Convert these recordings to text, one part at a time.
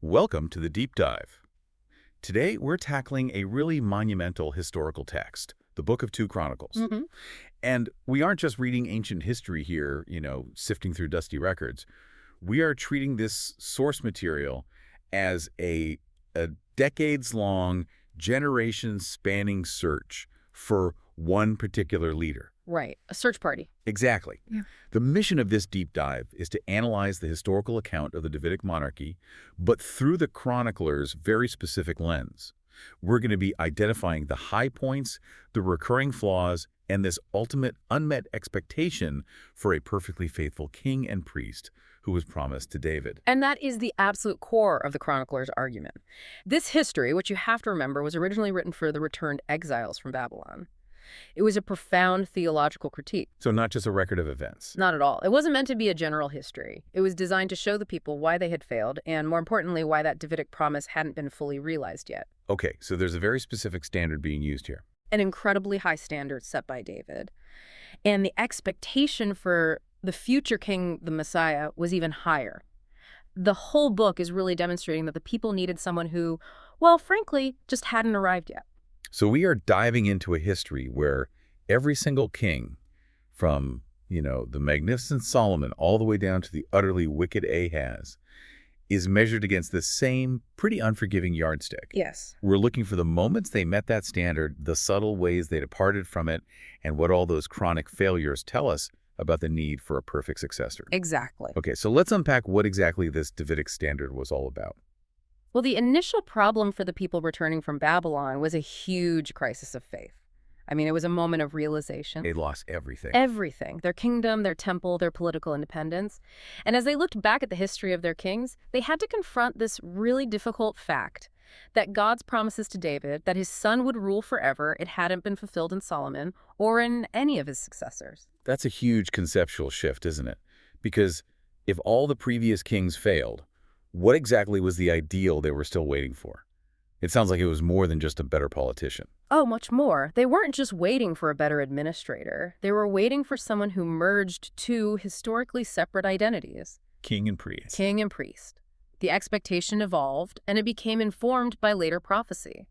Welcome to the Deep Dive. Today, we're tackling a really monumental historical text, the Book of 2 Chronicles. And we aren't just reading ancient history here, sifting through dusty records. We are treating this source material as a decades-long, generation-spanning search for one particular leader. Right, a search party. Exactly. Yeah. The mission of this deep dive is to analyze the historical account of the Davidic monarchy, but through the chronicler's very specific lens. We're going to be identifying the high points, the recurring flaws, and this ultimate unmet expectation for a perfectly faithful king and priest who was promised to David. And that is the absolute core of the chronicler's argument. This history, which you have to remember, was originally written for the returned exiles from Babylon. It was a profound theological critique. So not just a record of events. Not at all. It wasn't meant to be a general history. It was designed to show the people why they had failed, and more importantly, why that Davidic promise hadn't been fully realized yet. Okay, so there's a very specific standard being used here. An incredibly high standard set by David. And the expectation for the future king, the Messiah, was even higher. The whole book is really demonstrating that the people needed someone who, well, frankly, just hadn't arrived yet. So we are diving into a history where every single king, from, the magnificent Solomon all the way down to the utterly wicked Ahaz, is measured against the same pretty unforgiving yardstick. Yes. We're looking for the moments they met that standard, the subtle ways they departed from it, and what all those chronic failures tell us about the need for a perfect successor. Exactly. Okay, so let's unpack what exactly this Davidic standard was all about. Well, the initial problem for the people returning from Babylon was a huge crisis of faith. I mean, it was a moment of realization. They lost everything. Everything. Their kingdom, their temple, their political independence. And as they looked back at the history of their kings, they had to confront this really difficult fact that God's promises to David, that his son would rule forever, it hadn't been fulfilled in Solomon or in any of his successors. That's a huge conceptual shift, isn't it? Because if all the previous kings failed, what exactly was the ideal they were still waiting for? It sounds like it was more than just a better politician. Oh, much more. They weren't just waiting for a better administrator. They were waiting for someone who merged two historically separate identities. King and priest. King and priest. The expectation evolved, and it became informed by later prophecy.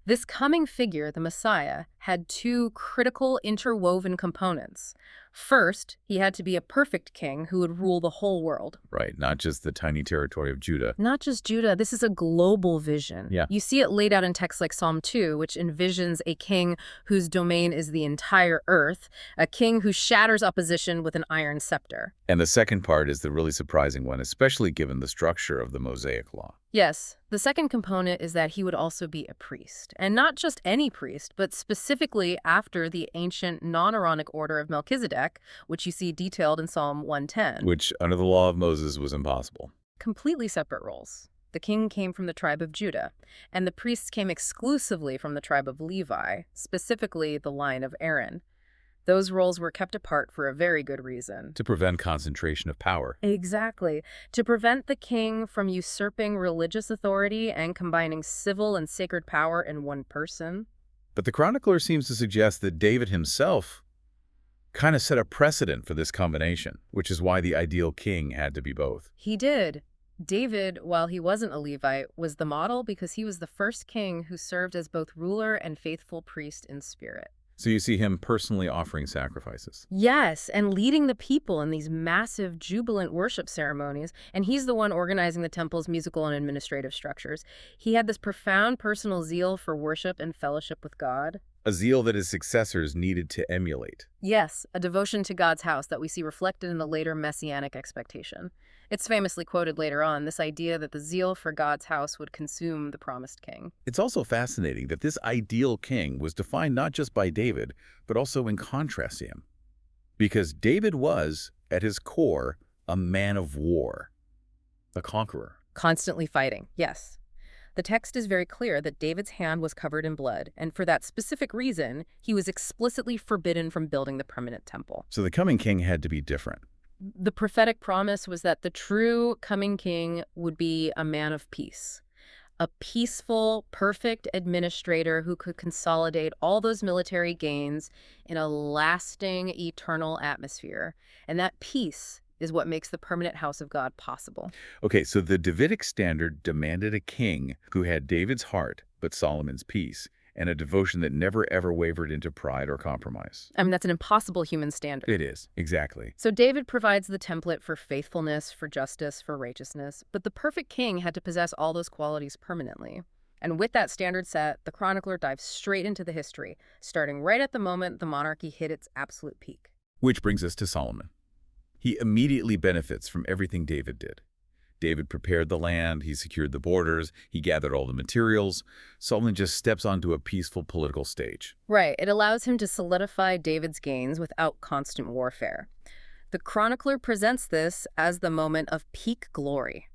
This coming figure, the Messiah, had two critical interwoven components. First, he had to be a perfect king who would rule the whole world. Right, not just the tiny territory of Judah. Not just Judah, this is a global vision. Yeah. You see it laid out in texts like Psalm 2, which envisions a king whose domain is the entire earth, a king who shatters opposition with an iron scepter. And the second part is the really surprising one, especially given the structure of the Mosaic Law. Yes, the second component is that he would also be a priest. And not just any priest, but specifically after the ancient non-Aaronic order of Melchizedek, which you see detailed in Psalm 110. Which, under the law of Moses, was impossible. Completely separate roles. The king came from the tribe of Judah, and the priests came exclusively from the tribe of Levi, specifically the line of Aaron. Those roles were kept apart for a very good reason. To prevent concentration of power. Exactly. To prevent the king from usurping religious authority and combining civil and sacred power in one person. But the chronicler seems to suggest that David himself kind of set a precedent for this combination, which is why the ideal king had to be both. He did. David, while he wasn't a Levite, was the model because he was the first king who served as both ruler and faithful priest in spirit. So you see him personally offering sacrifices. Yes, and leading the people in these massive, jubilant worship ceremonies, and he's the one organizing the temple's musical and administrative structures. He had this profound personal zeal for worship and fellowship with God. A zeal that his successors needed to emulate. Yes, a devotion to God's house that we see reflected in the later messianic expectation. It's famously quoted later on, this idea that the zeal for God's house would consume the promised king. It's also fascinating that this ideal king was defined not just by David, but also in contrast to him. Because David was, at his core, a man of war, a conqueror. Constantly fighting, yes. The text is very clear that David's hand was covered in blood, and for that specific reason, he was explicitly forbidden from building the permanent temple. So the coming king had to be different. The prophetic promise was that the true coming king would be a man of peace, a peaceful, perfect administrator who could consolidate all those military gains in a lasting, eternal atmosphere. And that peace is what makes the permanent house of God possible. Okay, so the Davidic standard demanded a king who had David's heart but Solomon's peace, and a devotion that never ever wavered into pride or compromise. I mean, that's an impossible human standard. It is, exactly. So David provides the template for faithfulness, for justice, for righteousness, but the perfect king had to possess all those qualities permanently. And with that standard set, the chronicler dives straight into the history, starting right at the moment the monarchy hit its absolute peak. Which brings us to Solomon. He immediately benefits from everything David did. David prepared the land, he secured the borders, he gathered all the materials. Solomon just steps onto a peaceful political stage. Right. It allows him to solidify David's gains without constant warfare. The chronicler presents this as the moment of peak glory.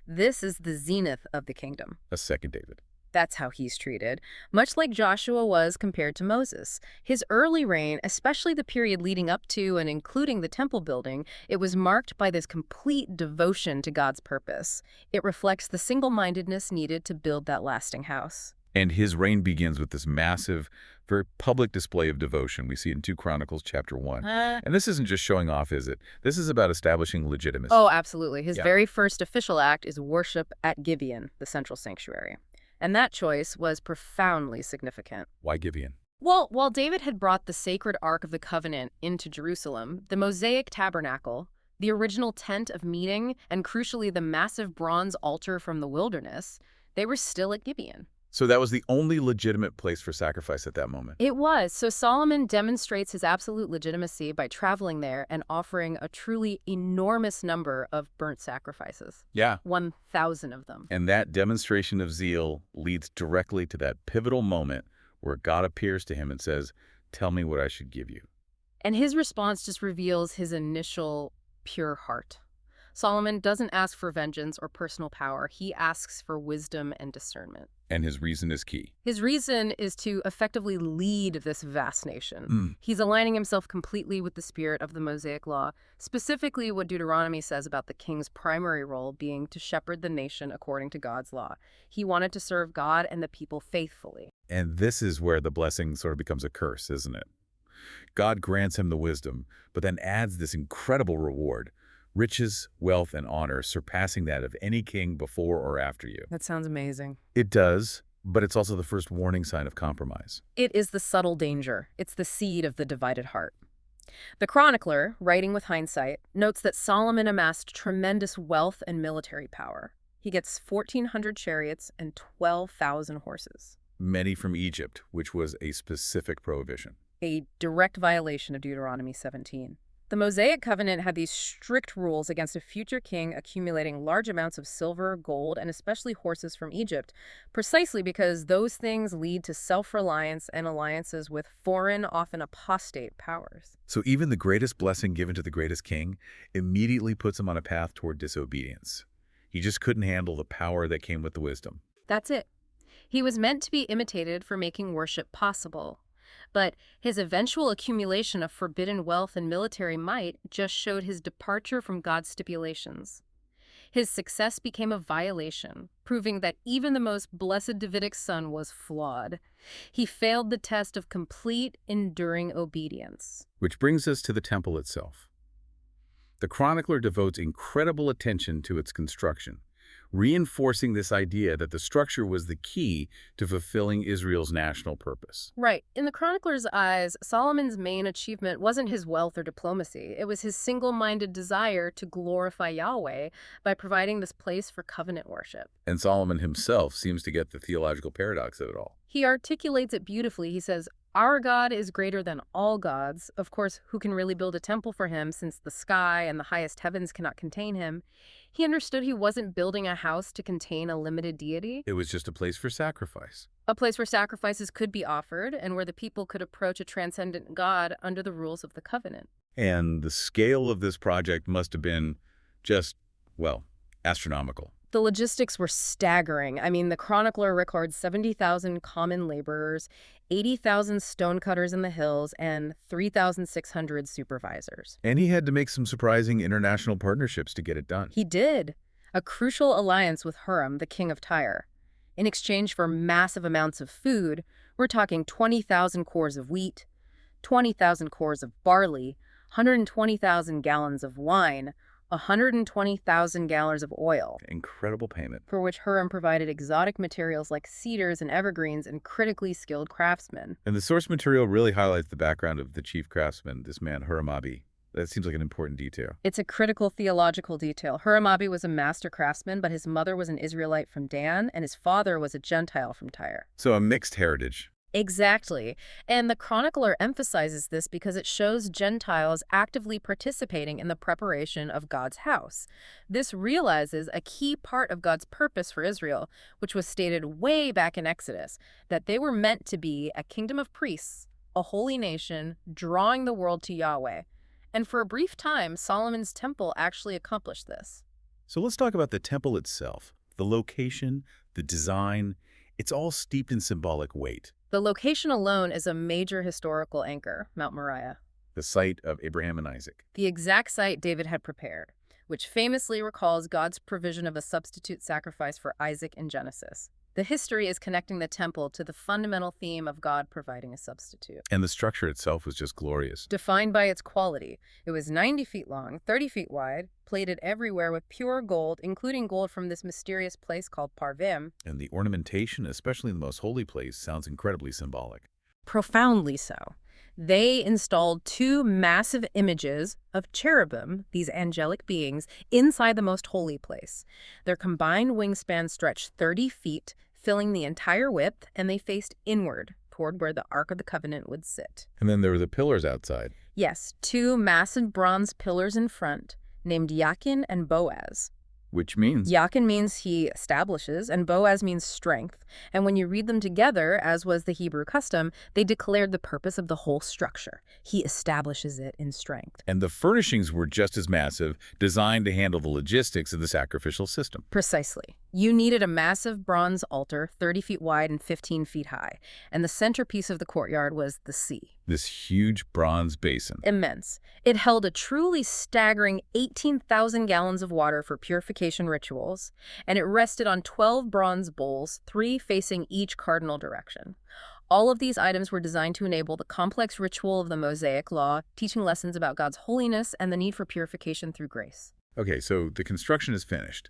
This is the zenith of the kingdom. A second David. That's how he's treated, much like Joshua was compared to Moses. His early reign, especially the period leading up to and including the temple building, it was marked by this complete devotion to God's purpose. It reflects the single-mindedness needed to build that lasting house. And his reign begins with this massive, very public display of devotion we see in 2 Chronicles chapter 1. And this isn't just showing off, is it? This is about establishing legitimacy. Oh, absolutely. His very first official act is worship at Gibeon, the central sanctuary. And that choice was profoundly significant. Why Gibeon? Well, while David had brought the sacred Ark of the Covenant into Jerusalem, the Mosaic tabernacle, the original tent of meeting, and crucially the massive bronze altar from the wilderness, they were still at Gibeon. So that was the only legitimate place for sacrifice at that moment. It was. So Solomon demonstrates his absolute legitimacy by traveling there and offering a truly enormous number of burnt sacrifices. Yeah. 1,000 of them. And that demonstration of zeal leads directly to that pivotal moment where God appears to him and says, "Tell me what I should give you." And his response just reveals his initial pure heart. Solomon doesn't ask for vengeance or personal power. He asks for wisdom and discernment. And his reason is key. His reason is to effectively lead this vast nation. He's aligning himself completely with the spirit of the Mosaic law, specifically what Deuteronomy says about the king's primary role being to shepherd the nation according to God's law. He wanted to serve God and the people faithfully. And this is where the blessing sort of becomes a curse, isn't it? God grants him the wisdom, but then adds this incredible reward. Riches, wealth, and honor surpassing that of any king before or after you. That sounds amazing. It does, but it's also the first warning sign of compromise. It is the subtle danger. It's the seed of the divided heart. The chronicler, writing with hindsight, notes that Solomon amassed tremendous wealth and military power. He gets 1,400 chariots and 12,000 horses. Many from Egypt, which was a specific prohibition. A direct violation of Deuteronomy 17. The Mosaic covenant had these strict rules against a future king accumulating large amounts of silver, gold, and especially horses from Egypt, precisely because those things lead to self-reliance and alliances with foreign, often apostate powers. So even the greatest blessing given to the greatest king immediately puts him on a path toward disobedience. He just couldn't handle the power that came with the wisdom. That's it. He was meant to be imitated for making worship possible. But his eventual accumulation of forbidden wealth and military might just showed his departure from God's stipulations. His success became a violation, proving that even the most blessed Davidic son was flawed. He failed the test of complete, enduring obedience. Which brings us to the temple itself. The chronicler devotes incredible attention to its construction, reinforcing this idea that the structure was the key to fulfilling Israel's national purpose. Right. In the chronicler's eyes, Solomon's main achievement wasn't his wealth or diplomacy. It was his single-minded desire to glorify Yahweh by providing this place for covenant worship. And Solomon himself seems to get the theological paradox of it all. He articulates it beautifully. He says, "Our God is greater than all gods. Of course, who can really build a temple for him since the sky and the highest heavens cannot contain him?" He understood he wasn't building a house to contain a limited deity. It was just a place for sacrifice. A place where sacrifices could be offered and where the people could approach a transcendent God under the rules of the covenant. And the scale of this project must have been just, well, astronomical. The logistics were staggering. I mean, the chronicler records 70,000 common laborers, 80,000 stonecutters in the hills, and 3,600 supervisors. And he had to make some surprising international partnerships to get it done. He did. A crucial alliance with Huram, the king of Tyre. In exchange for massive amounts of food, we're talking 20,000 cores of wheat, 20,000 cores of barley, 120,000 gallons of wine, 120,000 gallons of oil, Incredible payment. for which Huram provided exotic materials like cedars and evergreens and critically skilled craftsmen. And the source material really highlights the background of the chief craftsman, this man Huram-Abi. That seems like an important detail. It's a critical theological detail. Huram-Abi was a master craftsman, but his mother was an Israelite from Dan, and his father was a Gentile from Tyre. So a mixed heritage. Exactly. And the chronicler emphasizes this because it shows Gentiles actively participating in the preparation of God's house. This realizes a key part of God's purpose for Israel, which was stated way back in Exodus, that they were meant to be a kingdom of priests, a holy nation, drawing the world to Yahweh. And for a brief time, Solomon's temple actually accomplished this. So let's talk about the temple itself. The location, the design, it's all steeped in symbolic weight. The location alone is a major historical anchor, Mount Moriah, The site of Abraham and Isaac. the exact site David had prepared, which famously recalls God's provision of a substitute sacrifice for Isaac in Genesis. The history is connecting the temple to the fundamental theme of God providing a substitute. And the structure itself was just glorious. Defined by its quality, it was 90 feet long, 30 feet wide, plated everywhere with pure gold, including gold from this mysterious place called Parvim. And the ornamentation, especially in the most holy place, sounds incredibly symbolic. Profoundly so. They installed two massive images of cherubim, these angelic beings, inside the most holy place. Their combined wingspan stretched 30 feet, filling the entire width, and they faced inward toward where the Ark of the Covenant would sit. And then there were the pillars outside. Yes, two massive bronze pillars in front, named Yakin and Boaz. Which means? Yakin means he establishes, and Boaz means strength. And when you read them together, as was the Hebrew custom, they declared the purpose of the whole structure. He establishes it in strength. And the furnishings were just as massive, designed to handle the logistics of the sacrificial system. Precisely. You needed a massive bronze altar, 30 feet wide and 15 feet high. And the centerpiece of the courtyard was the sea. This huge bronze basin. Immense. It held a truly staggering 18,000 gallons of water for purification rituals, and it rested on 12 bronze bowls, 3 facing each cardinal direction. All of these items were designed to enable the complex ritual of the Mosaic Law, teaching lessons about God's holiness and the need for purification through grace. Okay, so the construction is finished.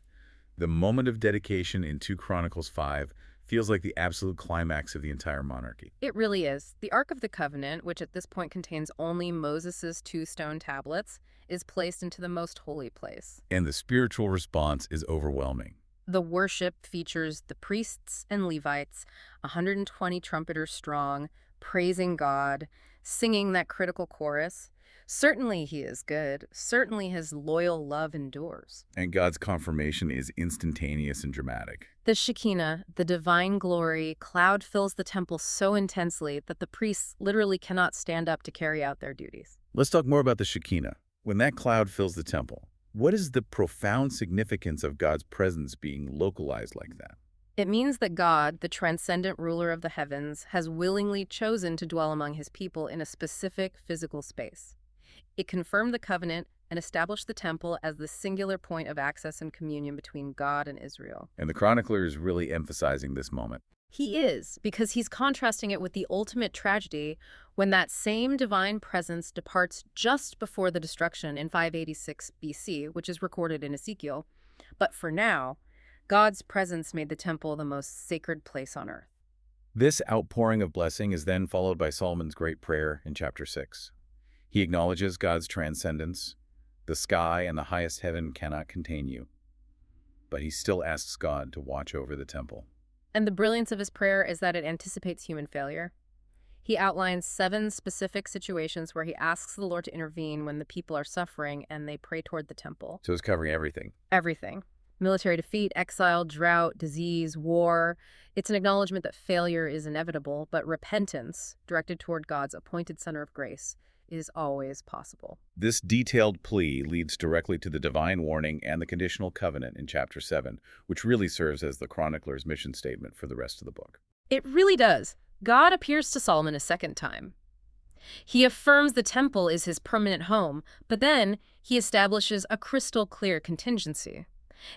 The moment of dedication in 2 Chronicles 5 feels like the absolute climax of the entire monarchy. It really is. The Ark of the Covenant, which at this point contains only Moses' 2 stone tablets, is placed into the most holy place. And the spiritual response is overwhelming. The worship features the priests and Levites, 120 trumpeters strong, praising God, singing that critical chorus. Certainly he is good. Certainly his loyal love endures. And God's confirmation is instantaneous and dramatic. The Shekinah, the divine glory, cloud fills the temple so intensely that the priests literally cannot stand up to carry out their duties. Let's talk more about the Shekinah. When that cloud fills the temple, what is the profound significance of God's presence being localized like that? It means that God, the transcendent ruler of the heavens, has willingly chosen to dwell among his people in a specific physical space. It confirmed the covenant and established the temple as the singular point of access and communion between God and Israel. And the chronicler is really emphasizing this moment. He is, because he's contrasting it with the ultimate tragedy when that same divine presence departs just before the destruction in 586 BC, which is recorded in Ezekiel. But for now, God's presence made the temple the most sacred place on earth. This outpouring of blessing is then followed by Solomon's great prayer in chapter 6. He acknowledges God's transcendence. The sky and the highest heaven cannot contain you. But he still asks God to watch over the temple. And the brilliance of his prayer is that it anticipates human failure. He outlines 7 specific situations where he asks the Lord to intervene when the people are suffering and they pray toward the temple. So it's covering everything. Everything. Military defeat, exile, drought, disease, war. It's an acknowledgement that failure is inevitable, but repentance, directed toward God's appointed center of grace, is always possible. This detailed plea leads directly to the divine warning and the conditional covenant in chapter 7, which really serves as the chronicler's mission statement for the rest of the book. It really does. God appears to Solomon a second time. He affirms the temple is his permanent home, but then he establishes a crystal clear contingency.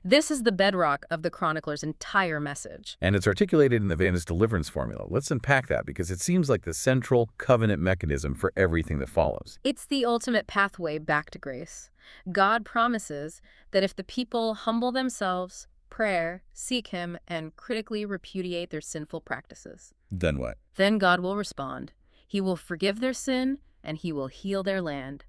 This is the bedrock of the chronicler's entire message. And it's articulated in the Van's deliverance formula. Let's unpack that because it seems like the central covenant mechanism for everything that follows. It's the ultimate pathway back to grace. God promises that if the people humble themselves, pray, seek him, and critically repudiate their sinful practices, Then what? then God will respond. He will forgive their sin, and he will heal their land.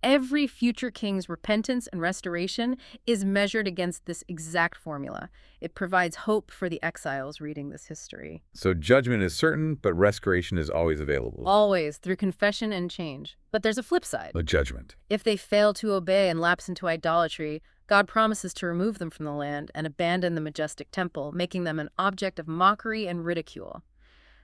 Every future king's repentance and restoration is measured against this exact formula. It provides hope for the exiles reading this history. So judgment is certain, but restoration is always available. Always, through confession and change. But there's a flip side. A judgment. If they fail to obey and lapse into idolatry, God promises to remove them from the land and abandon the majestic temple, making them an object of mockery and ridicule.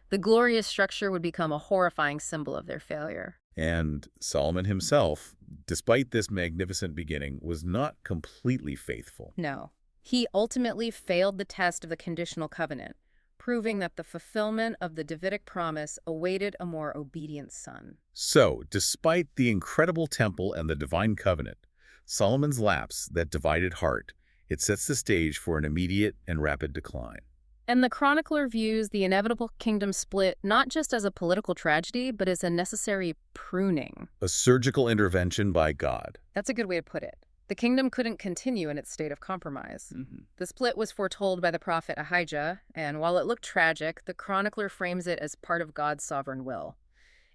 The glorious structure would become a horrifying symbol of their failure. And Solomon himself, despite this magnificent beginning, was not completely faithful. No. He ultimately failed the test of the conditional covenant, proving that the fulfillment of the Davidic promise awaited a more obedient son. So, despite the incredible temple and the divine covenant, Solomon's lapse, that divided heart, it sets the stage for an immediate and rapid decline. And the chronicler views the inevitable kingdom split not just as a political tragedy, but as a necessary pruning. A surgical intervention by God. That's a good way to put it. The kingdom couldn't continue in its state of compromise. The split was foretold by the prophet Ahijah, and while it looked tragic, the chronicler frames it as part of God's sovereign will.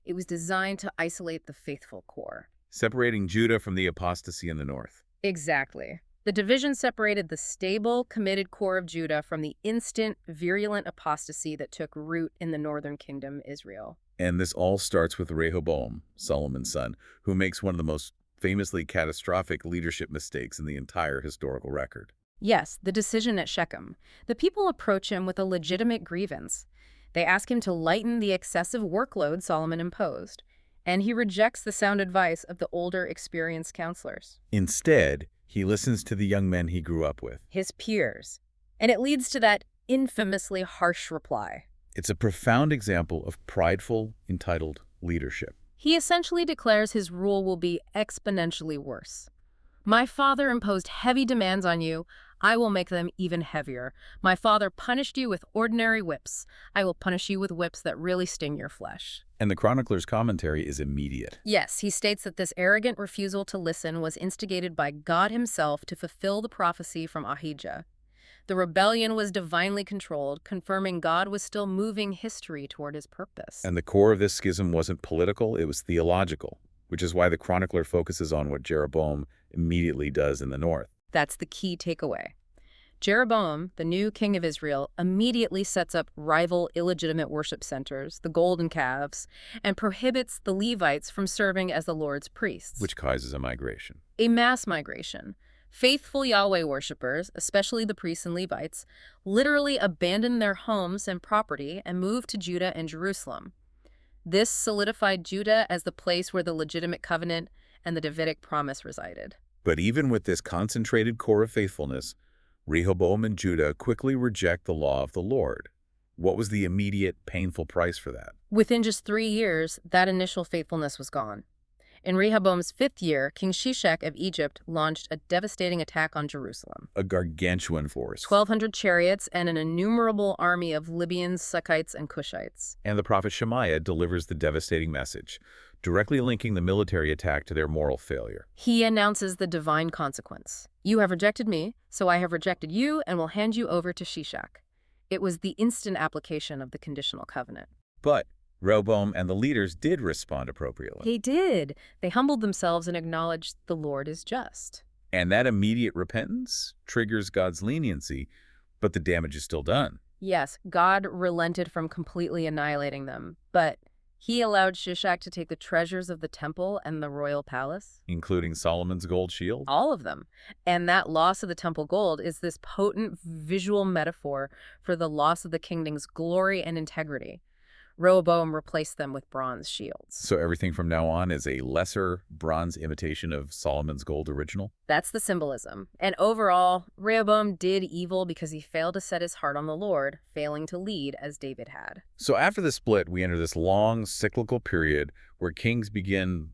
It was designed to isolate the faithful core. Separating Judah from the apostasy in the north. Exactly. The division separated the stable, committed core of Judah from the instant, virulent apostasy that took root in the northern kingdom, Israel. And this all starts with Rehoboam, Solomon's son, who makes one of the most famously catastrophic leadership mistakes in the entire historical record. Yes, the decision at Shechem. The people approach him with a legitimate grievance. They ask him to lighten the excessive workload Solomon imposed, and he rejects the sound advice of the older, experienced counselors. Instead, he listens to the young men he grew up with. His peers. And it leads to that infamously harsh reply. It's a profound example of prideful, entitled leadership. He essentially declares his rule will be exponentially worse. My father imposed heavy demands on you. I will make them even heavier. My father punished you with ordinary whips. I will punish you with whips that really sting your flesh. And the chronicler's commentary is immediate. Yes, he states that this arrogant refusal to listen was instigated by God himself to fulfill the prophecy from Ahijah. The rebellion was divinely controlled, confirming God was still moving history toward his purpose. And the core of this schism wasn't political, it was theological, which is why the chronicler focuses on what Jeroboam immediately does in the north. That's the key takeaway. Jeroboam, the new king of Israel, immediately sets up rival illegitimate worship centers, the golden calves, and prohibits the Levites from serving as the Lord's priests. Which causes a migration. A mass migration. Faithful Yahweh worshippers, especially the priests and Levites, literally abandoned their homes and property and moved to Judah and Jerusalem. This solidified Judah as the place where the legitimate covenant and the Davidic promise resided. But even with this concentrated core of faithfulness, Rehoboam and Judah quickly reject the law of the Lord. What was the immediate, painful price for that? Within just 3 years, that initial faithfulness was gone. In Rehoboam's 5th year, King Shishak of Egypt launched a devastating attack on Jerusalem. A gargantuan force. 1,200 chariots and an innumerable army of Libyans, Sukkites, and Cushites. And the prophet Shemaiah delivers the devastating message, directly linking the military attack to their moral failure. He announces the divine consequence. You have rejected me, so I have rejected you and will hand you over to Shishak. It was the instant application of the conditional covenant. But Rehoboam and the leaders did respond appropriately. They did. They humbled themselves and acknowledged the Lord is just. And that immediate repentance triggers God's leniency, but the damage is still done. Yes, God relented from completely annihilating them, but he allowed Shishak to take the treasures of the temple and the royal palace. Including Solomon's gold shield? All of them. And that loss of the temple gold is this potent visual metaphor for the loss of the kingdom's glory and integrity. Rehoboam replaced them with bronze shields. So everything from now on is a lesser bronze imitation of Solomon's gold original? That's the symbolism. And overall, Rehoboam did evil because he failed to set his heart on the Lord, failing to lead as David had. So after the split, we enter this long cyclical period where kings begin,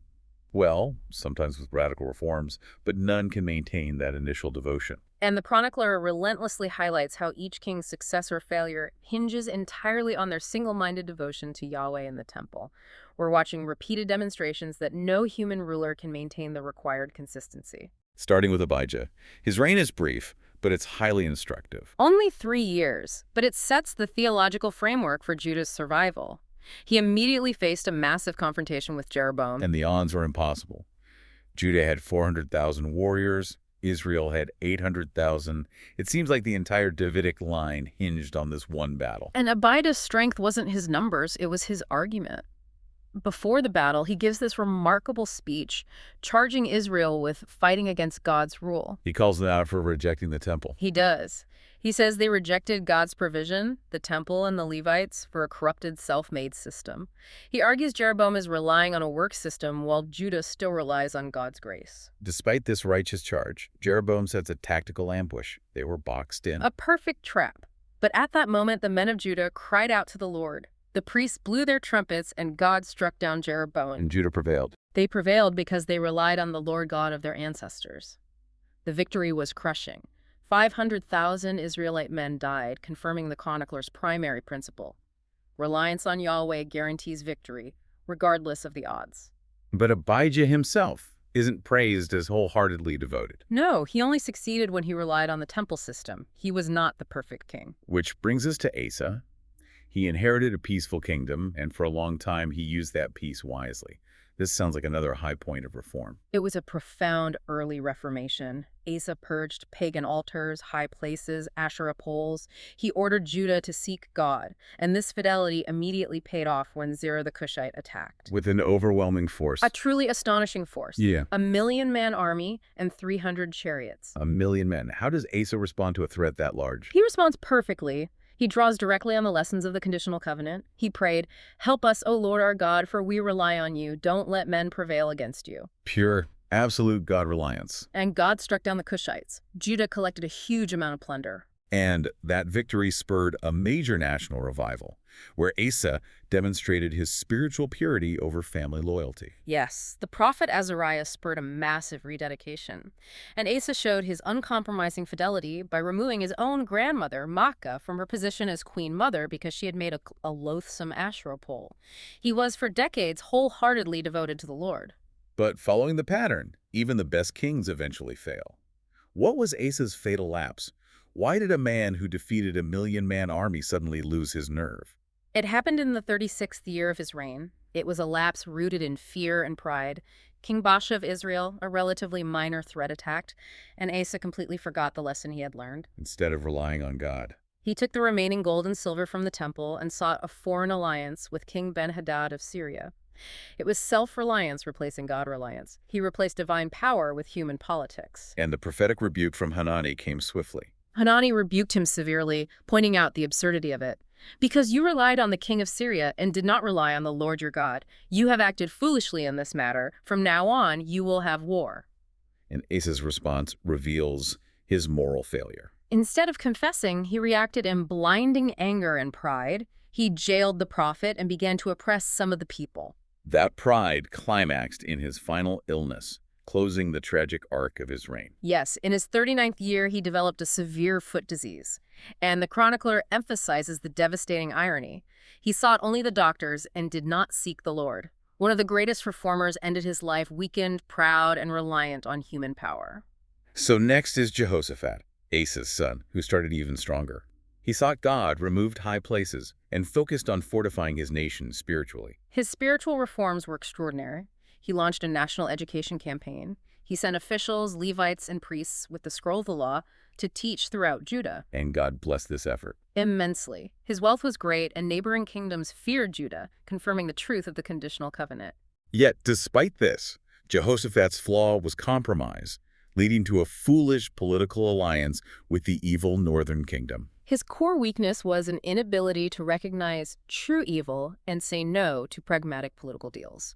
well, sometimes with radical reforms, but none can maintain that initial devotion. And the chronicler relentlessly highlights how each king's successor failure hinges entirely on their single-minded devotion to Yahweh and the temple. We're watching repeated demonstrations that no human ruler can maintain the required consistency. Starting with Abijah. His reign is brief, but it's highly instructive. Only 3 years, but it sets the theological framework for Judah's survival. He immediately faced a massive confrontation with Jeroboam. And the odds were impossible. Judah had 400,000 warriors. Israel had 800,000. It seems like the entire Davidic line hinged on this one battle. And Abijah's strength wasn't his numbers, it was his argument. Before the battle, he gives this remarkable speech, charging Israel with fighting against God's rule. He calls them out for rejecting the temple. He does. He says they rejected God's provision, the temple and the Levites, for a corrupted, self-made system. He argues Jeroboam is relying on a work system while Judah still relies on God's grace. Despite this righteous charge, Jeroboam sets a tactical ambush. They were boxed in. A perfect trap. But at that moment, the men of Judah cried out to the Lord. The priests blew their trumpets, and God struck down Jeroboam. And Judah prevailed. They prevailed because they relied on the Lord God of their ancestors. The victory was crushing. 500,000 Israelite men died, confirming the chronicler's primary principle. Reliance on Yahweh guarantees victory, regardless of the odds. But Abijah himself isn't praised as wholeheartedly devoted. No, he only succeeded when he relied on the temple system. He was not the perfect king. Which brings us to Asa. He inherited a peaceful kingdom, and for a long time he used that peace wisely. This sounds like another high point of reform. It was a profound early reformation. Asa purged pagan altars, high places, Asherah poles. He ordered Judah to seek God, and this fidelity immediately paid off when Zerah the Cushite attacked. With an overwhelming force. A truly astonishing force. Yeah. 1,000,000-man army and 300 chariots. 1,000,000 men. How does Asa respond to a threat that large? He responds perfectly. He draws directly on the lessons of the conditional covenant. He prayed, "Help us, O Lord our God, for we rely on you. Don't let men prevail against you." Pure, absolute God reliance. And God struck down the Cushites. Judah collected a huge amount of plunder. And that victory spurred a major national revival, where Asa demonstrated his spiritual purity over family loyalty. Yes, the prophet Azariah spurred a massive rededication. And Asa showed his uncompromising fidelity by removing his own grandmother, Maacah, from her position as queen mother because she had made a loathsome Asherah pole. He was, for decades, wholeheartedly devoted to the Lord. But following the pattern, even the best kings eventually fail. What was Asa's fatal lapse? Why did a man who defeated a 1,000,000-man army suddenly lose his nerve? It happened in the 36th year of his reign. It was a lapse rooted in fear and pride. King Baasha of Israel, a relatively minor threat, attacked, and Asa completely forgot the lesson he had learned. Instead of relying on God. He took the remaining gold and silver from the temple and sought a foreign alliance with King Ben-Hadad of Syria. It was self-reliance replacing God-reliance. He replaced divine power with human politics. And the prophetic rebuke from Hanani came swiftly. Hanani rebuked him severely, pointing out the absurdity of it. "Because you relied on the king of Syria and did not rely on the Lord your God, you have acted foolishly in this matter. From now on, you will have war." And Asa's response reveals his moral failure. Instead of confessing, he reacted in blinding anger and pride. He jailed the prophet and began to oppress some of the people. That pride climaxed in his final illness, closing the tragic arc of his reign. Yes, in his 39th year, he developed a severe foot disease. And the chronicler emphasizes the devastating irony. He sought only the doctors and did not seek the Lord. One of the greatest reformers ended his life weakened, proud, and reliant on human power. So next is Jehoshaphat, Asa's son, who started even stronger. He sought God, removed high places, and focused on fortifying his nation spiritually. His spiritual reforms were extraordinary. He launched a national education campaign. He sent officials, Levites, and priests with the scroll of the law to teach throughout Judah. And God blessed this effort. Immensely. His wealth was great, and neighboring kingdoms feared Judah, confirming the truth of the conditional covenant. Yet, despite this, Jehoshaphat's flaw was compromise, leading to a foolish political alliance with the evil northern kingdom. His core weakness was an inability to recognize true evil and say no to pragmatic political deals.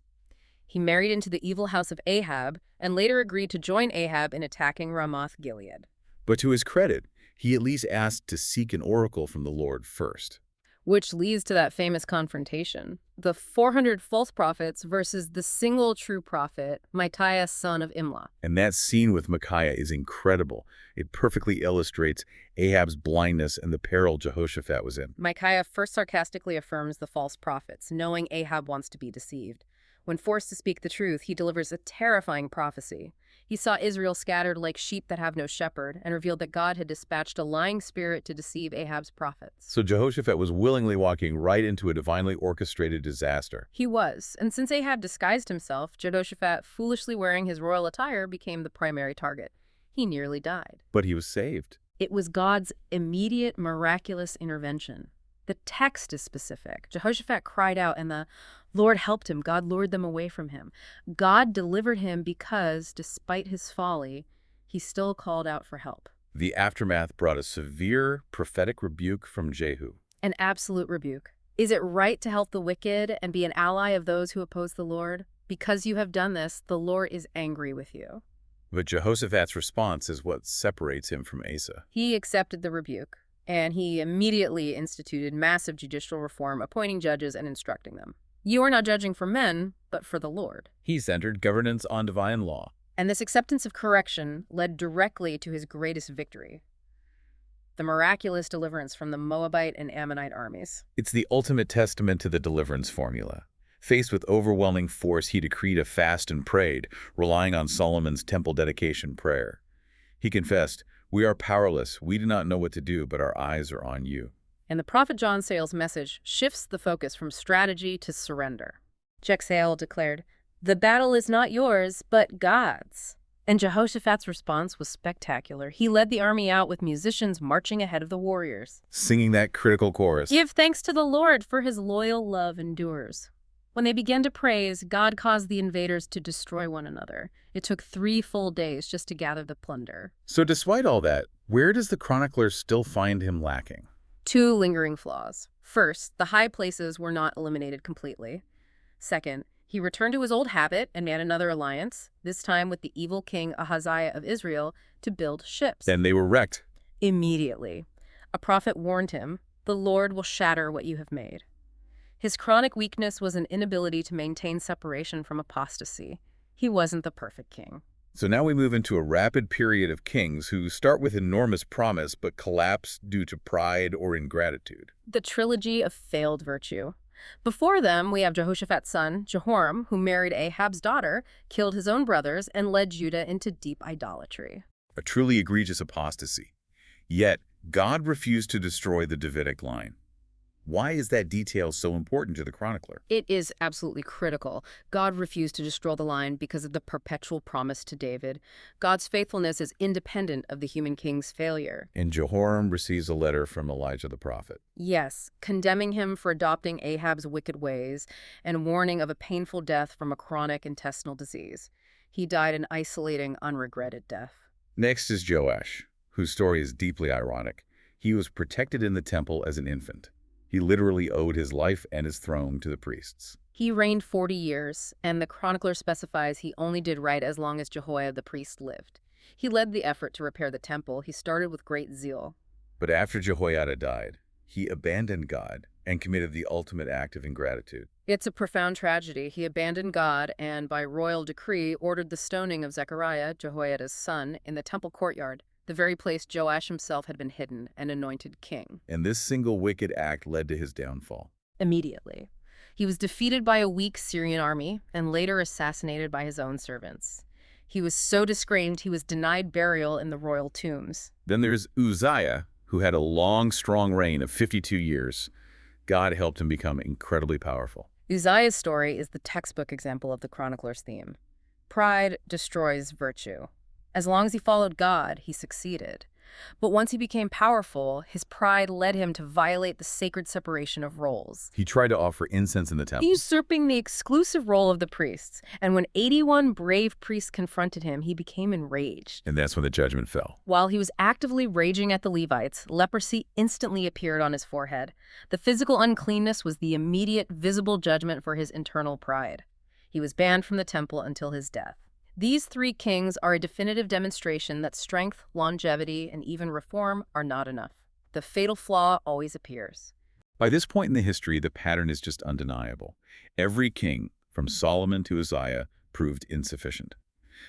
He married into the evil house of Ahab and later agreed to join Ahab in attacking Ramoth-Gilead. But to his credit, he at least asked to seek an oracle from the Lord first. Which leads to that famous confrontation. The 400 false prophets versus the single true prophet, Micaiah, son of Imlah. And that scene with Micaiah is incredible. It perfectly illustrates Ahab's blindness and the peril Jehoshaphat was in. Micaiah first sarcastically affirms the false prophets, knowing Ahab wants to be deceived. When forced to speak the truth, he delivers a terrifying prophecy. He saw Israel scattered like sheep that have no shepherd, and revealed that God had dispatched a lying spirit to deceive Ahab's prophets. So Jehoshaphat was willingly walking right into a divinely orchestrated disaster. He was, and since Ahab disguised himself, Jehoshaphat, foolishly wearing his royal attire, became the primary target. He nearly died. But he was saved. It was God's immediate, miraculous intervention. The text is specific. Jehoshaphat cried out, and the Lord helped him. God lured them away from him. God delivered him because, despite his folly, he still called out for help. The aftermath brought a severe prophetic rebuke from Jehu. An absolute rebuke. Is it right to help the wicked and be an ally of those who oppose the Lord? Because you have done this, the Lord is angry with you. But Jehoshaphat's response is what separates him from Asa. He accepted the rebuke, and he immediately instituted massive judicial reform, appointing judges and instructing them. You are not judging for men, but for the Lord. He centered governance on divine law. And this acceptance of correction led directly to his greatest victory, the miraculous deliverance from the Moabite and Ammonite armies. It's the ultimate testament to the deliverance formula. Faced with overwhelming force, he decreed a fast and prayed, relying on Solomon's temple dedication prayer. He confessed, "We are powerless. We do not know what to do, but our eyes are on you." And the prophet John Sayles' message shifts the focus from strategy to surrender. Jehoshaphat declared, "The battle is not yours, but God's." And Jehoshaphat's response was spectacular. He led the army out with musicians marching ahead of the warriors, singing that critical chorus. "Give thanks to the Lord, for his loyal love endures." When they began to praise, God caused the invaders to destroy one another. It took 3 full days just to gather the plunder. So despite all that, where does the chronicler still find him lacking? 2 lingering flaws. First, the high places were not eliminated completely. Second, he returned to his old habit and made another alliance, this time with the evil king Ahaziah of Israel, to build ships. Then they were wrecked. Immediately. A prophet warned him, "The Lord will shatter what you have made." His chronic weakness was an inability to maintain separation from apostasy. He wasn't the perfect king. So now we move into a rapid period of kings who start with enormous promise but collapse due to pride or ingratitude. The trilogy of failed virtue. Before them, we have Jehoshaphat's son, Jehoram, who married Ahab's daughter, killed his own brothers, and led Judah into deep idolatry. A truly egregious apostasy. Yet, God refused to destroy the Davidic line. Why is that detail so important to the chronicler? It is absolutely critical. God refused to destroy the line because of the perpetual promise to David. God's faithfulness is independent of the human king's failure. And Jehoram receives a letter from Elijah the prophet. Yes, condemning him for adopting Ahab's wicked ways and warning of a painful death from a chronic intestinal disease. He died an isolating, unregretted death. Next is Joash, whose story is deeply ironic. He was protected in the temple as an infant. He literally owed his life and his throne to the priests. He reigned 40 years, and the chronicler specifies he only did right as long as Jehoiada the priest lived. He led the effort to repair the temple. He started with great zeal. But after Jehoiada died, he abandoned God and committed the ultimate act of ingratitude. It's a profound tragedy. He abandoned God and, by royal decree, ordered the stoning of Zechariah, Jehoiada's son, in the temple courtyard, the very place Joash himself had been hidden and anointed king. And this single wicked act led to his downfall. Immediately. He was defeated by a weak Syrian army and later assassinated by his own servants. He was so disgraced he was denied burial in the royal tombs. Then there's Uzziah, who had a long, strong reign of 52 years. God helped him become incredibly powerful. Uzziah's story is the textbook example of the chronicler's theme. Pride destroys virtue. As long as he followed God, he succeeded. But once he became powerful, his pride led him to violate the sacred separation of roles. He tried to offer incense in the temple, usurping the exclusive role of the priests. And when 81 brave priests confronted him, he became enraged. and that's when the judgment fell. While he was actively raging at the Levites, leprosy instantly appeared on his forehead. The physical uncleanness was the immediate visible judgment for his internal pride. He was banned from the temple until his death. These 3 kings are a definitive demonstration that strength, longevity, and even reform are not enough. The fatal flaw always appears. By this point in the history, the pattern is just undeniable. Every king, from Solomon to Uzziah, proved insufficient.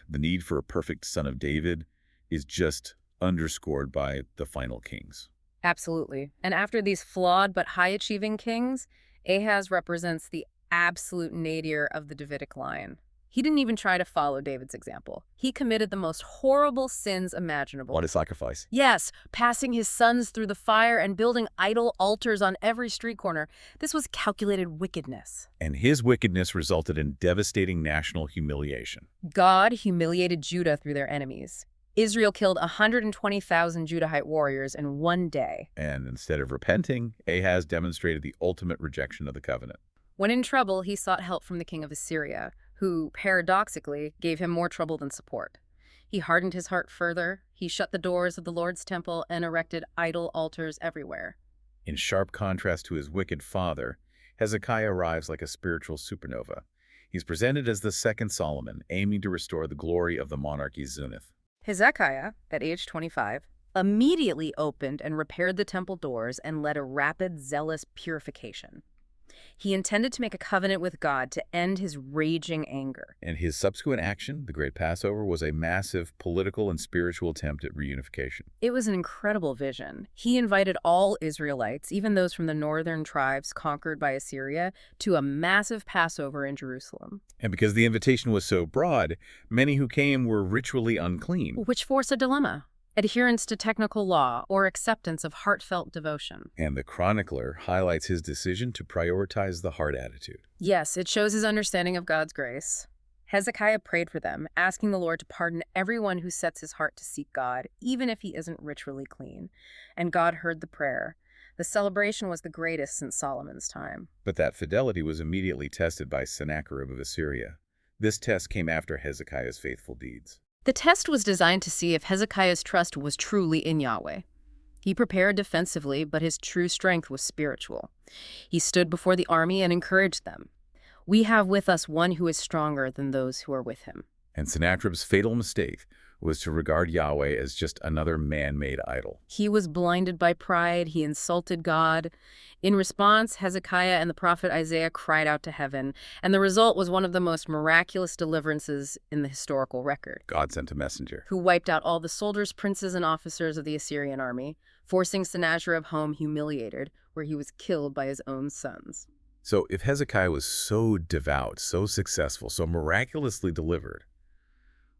The need for a perfect son of David is just underscored by the final kings. Absolutely. And after these flawed but high-achieving kings, Ahaz represents the absolute nadir of the Davidic line. He didn't even try to follow David's example. He committed the most horrible sins imaginable. What a sacrifice. Yes, passing his sons through the fire and building idol altars on every street corner. This was calculated wickedness. And his wickedness resulted in devastating national humiliation. God humiliated Judah through their enemies. Israel killed 120,000 Judahite warriors in one day. And instead of repenting, Ahaz demonstrated the ultimate rejection of the covenant. When in trouble, he sought help from the king of Assyria, who, paradoxically, gave him more trouble than support. He hardened his heart further, he shut the doors of the Lord's temple and erected idol altars everywhere. In sharp contrast to his wicked father, Hezekiah arrives like a spiritual supernova. He's presented as the second Solomon, aiming to restore the glory of the monarchy's zenith. Hezekiah, at age 25, immediately opened and repaired the temple doors and led a rapid, zealous purification. He intended to make a covenant with God to end his raging anger. And his subsequent action, the Great Passover, was a massive political and spiritual attempt at reunification. It was an incredible vision. He invited all Israelites, even those from the northern tribes conquered by Assyria, to a massive Passover in Jerusalem. And because the invitation was so broad, many who came were ritually unclean. Which forced a dilemma: adherence to technical law or acceptance of heartfelt devotion. And the chronicler highlights his decision to prioritize the heart attitude. Yes, it shows his understanding of God's grace. Hezekiah prayed for them, asking the Lord to pardon everyone who sets his heart to seek God, even if he isn't ritually clean. And God heard the prayer. The celebration was the greatest since Solomon's time. But that fidelity was immediately tested by Sennacherib of Assyria. This test came after Hezekiah's faithful deeds. The test was designed to see if Hezekiah's trust was truly in Yahweh. He prepared defensively, but his true strength was spiritual. He stood before the army and encouraged them. "We have with us one who is stronger than those who are with him." And Sennacherib's fatal mistake was to regard Yahweh as just another man-made idol. He was blinded by pride. He insulted God. In response, Hezekiah and the prophet Isaiah cried out to heaven, and the result was one of the most miraculous deliverances in the historical record. God sent a messenger Who wiped out all the soldiers, princes, and officers of the Assyrian army, forcing Sennacherib home humiliated, where he was killed by his own sons. So if Hezekiah was so devout, so successful, so miraculously delivered,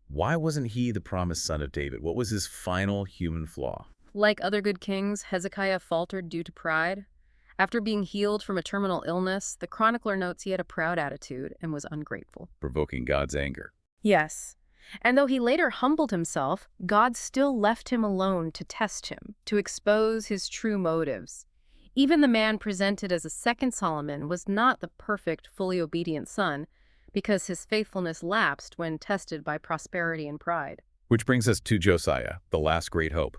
why wasn't he the promised son of David? What was his final human flaw? Like other good kings, Hezekiah faltered due to pride. After being healed from a terminal illness, the chronicler notes he had a proud attitude and was ungrateful. Provoking God's anger. Yes. And though he later humbled himself, God still left him alone to test him, to expose his true motives. Even the man presented as a second Solomon was not the perfect, fully obedient son, because his faithfulness lapsed when tested by prosperity and pride. Which brings us to Josiah, the last great hope.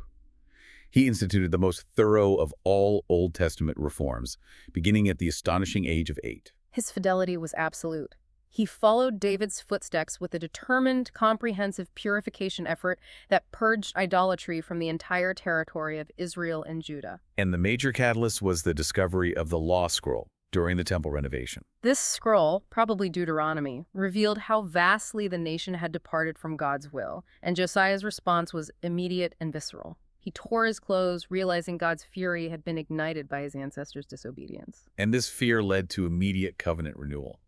He instituted the most thorough of all Old Testament reforms, beginning at the astonishing age of 8. His fidelity was absolute. He followed David's footsteps with a determined, comprehensive purification effort that purged idolatry from the entire territory of Israel and Judah. And the major catalyst was the discovery of the Law Scroll during the temple renovation. This scroll, probably Deuteronomy, revealed how vastly the nation had departed from God's will, and Josiah's response was immediate and visceral. He tore his clothes, realizing God's fury had been ignited by his ancestors' disobedience. And this fear led to immediate covenant renewal.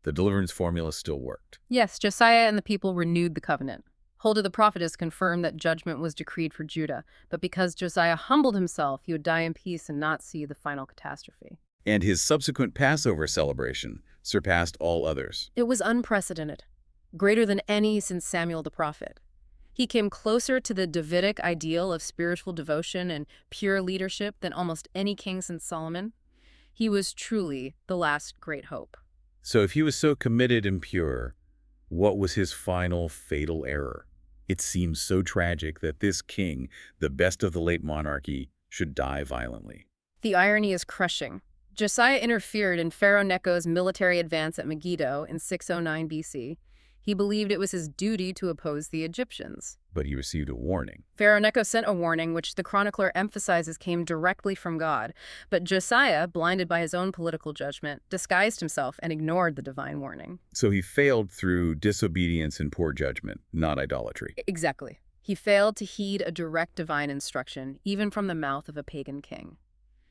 The deliverance formula still worked. Yes, Josiah and the people renewed the covenant. Huldah the prophetess confirmed that judgment was decreed for Judah, but because Josiah humbled himself, he would die in peace and not see the final catastrophe. And his subsequent Passover celebration surpassed all others. It was unprecedented, greater than any since Samuel the prophet. He came closer to the Davidic ideal of spiritual devotion and pure leadership than almost any king since Solomon. He was truly the last great hope. So if he was so committed and pure, what was his final fatal error? It seems so tragic that this king, the best of the late monarchy, should die violently. The irony is crushing. Josiah interfered in Pharaoh Necho's military advance at Megiddo in 609 BC. He believed it was his duty to oppose the Egyptians. But he received a warning. Pharaoh Necho sent a warning, which the chronicler emphasizes came directly from God. But Josiah, blinded by his own political judgment, disguised himself and ignored the divine warning. So he failed through disobedience and poor judgment, not idolatry. Exactly. He failed to heed a direct divine instruction, even from the mouth of a pagan king.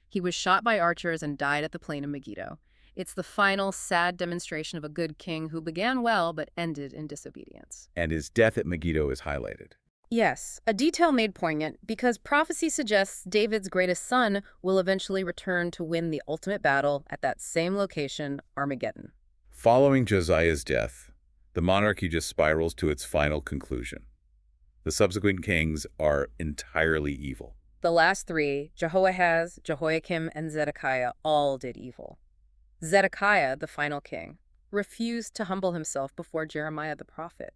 He was shot by archers and died at the plain of Megiddo. It's the final, sad demonstration of a good king who began well but ended in disobedience. And his death at Megiddo is highlighted. Yes, a detail made poignant because prophecy suggests David's greatest son will eventually return to win the ultimate battle at that same location, Armageddon. Following Josiah's death, the monarchy just spirals to its final conclusion. The subsequent kings are entirely evil. The last three, Jehoahaz, Jehoiakim, and Zedekiah, all did evil. Zedekiah, the final king, refused to humble himself before Jeremiah the prophet.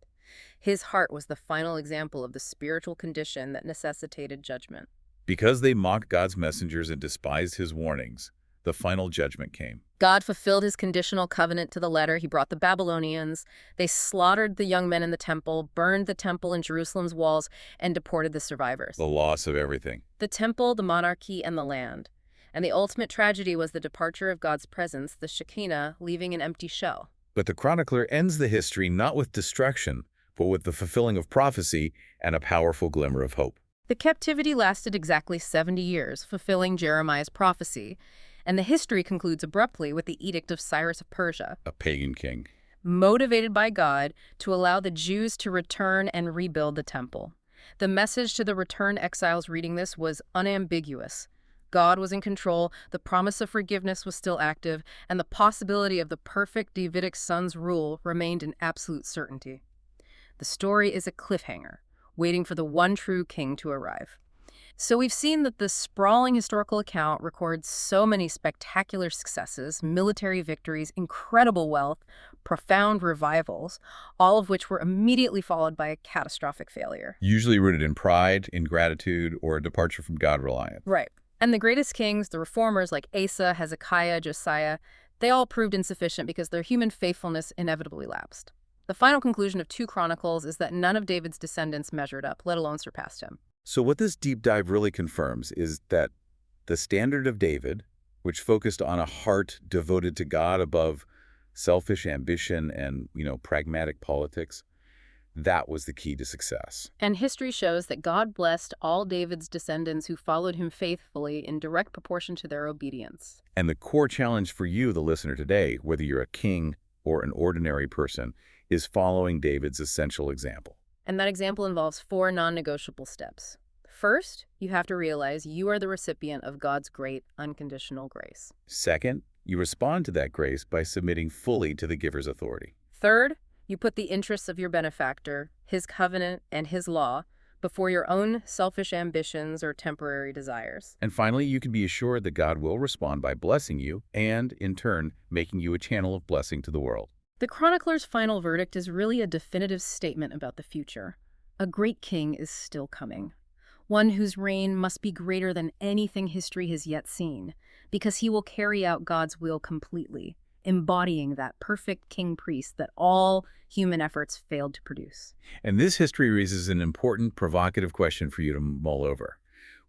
His heart was the final example of the spiritual condition that necessitated judgment. Because they mocked God's messengers and despised his warnings, the final judgment came. God fulfilled his conditional covenant to the letter. He brought the Babylonians. They slaughtered the young men in the temple, burned the temple and Jerusalem's walls, and deported the survivors. The loss of everything. The temple, the monarchy, and the land. And the ultimate tragedy was the departure of God's presence, the Shekinah, leaving an empty shell. But the chronicler ends the history not with destruction, but with the fulfilling of prophecy and a powerful glimmer of hope. The captivity lasted exactly 70 years, fulfilling Jeremiah's prophecy. And the history concludes abruptly with the edict of Cyrus of Persia, A pagan king. motivated by God to allow the Jews to return and rebuild the temple. The message to the returned exiles reading this was unambiguous. God was in control, the promise of forgiveness was still active, and the possibility of the perfect Davidic son's rule remained an absolute certainty. The story is a cliffhanger, waiting for the one true king to arrive. So we've seen that the sprawling historical account records so many spectacular successes, military victories, incredible wealth, profound revivals, all of which were immediately followed by a catastrophic failure. Usually rooted in pride, ingratitude, or a departure from God reliance. Right. And the greatest kings, the reformers like Asa, Hezekiah, Josiah, they all proved insufficient because their human faithfulness inevitably lapsed. The final conclusion of 2 Chronicles is that none of David's descendants measured up, let alone surpassed him. So what this deep dive really confirms is that the standard of David, which focused on a heart devoted to God above selfish ambition and, pragmatic politics, that was the key to success. And history shows that God blessed all David's descendants who followed him faithfully in direct proportion to their obedience. And the core challenge for you, the listener today, whether you're a king or an ordinary person, is following David's essential example. And that example involves 4 non-negotiable steps. First, you have to realize you are the recipient of God's great unconditional grace. Second, you respond to that grace by submitting fully to the giver's authority. Third, you put the interests of your benefactor, his covenant, and his law before your own selfish ambitions or temporary desires. And finally, you can be assured that God will respond by blessing you and, in turn, making you a channel of blessing to the world. The chronicler's final verdict is really a definitive statement about the future. A great king is still coming. One whose reign must be greater than anything history has yet seen, because he will carry out God's will completely, embodying that perfect king-priest that all human efforts failed to produce. And this history raises an important, provocative question for you to mull over.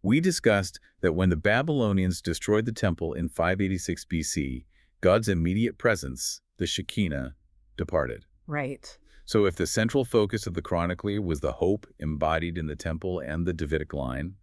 We discussed that when the Babylonians destroyed the temple in 586 BC, God's immediate presence, the Shekinah, departed. Right. So if the central focus of the chronicler was the hope embodied in the temple and the Davidic line,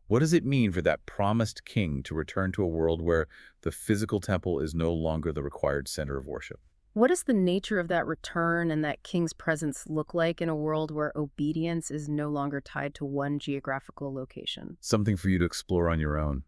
what does it mean for that promised king to return to a world where the physical temple is no longer the required center of worship? What does the nature of that return and that king's presence look like in a world where obedience is no longer tied to one geographical location? Something for you to explore on your own.